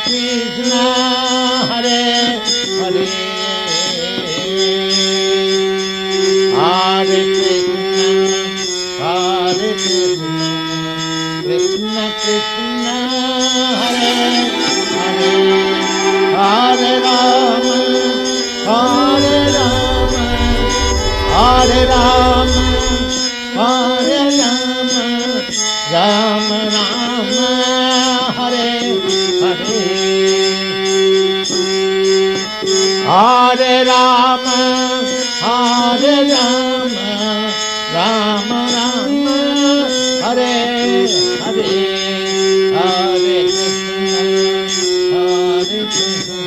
Krishna, Hare Hare, Hare Krishna, Hare Krishna, Krishna Krishna, Hare Hare, Hare Rama, Hare Rama, Hare Rama, Hare Rama, Rama Rama, Hare Hare, Hare Rama, Hare Rama, Rama Rama, Hare Hare, Hare Krishna, Hare Krishna.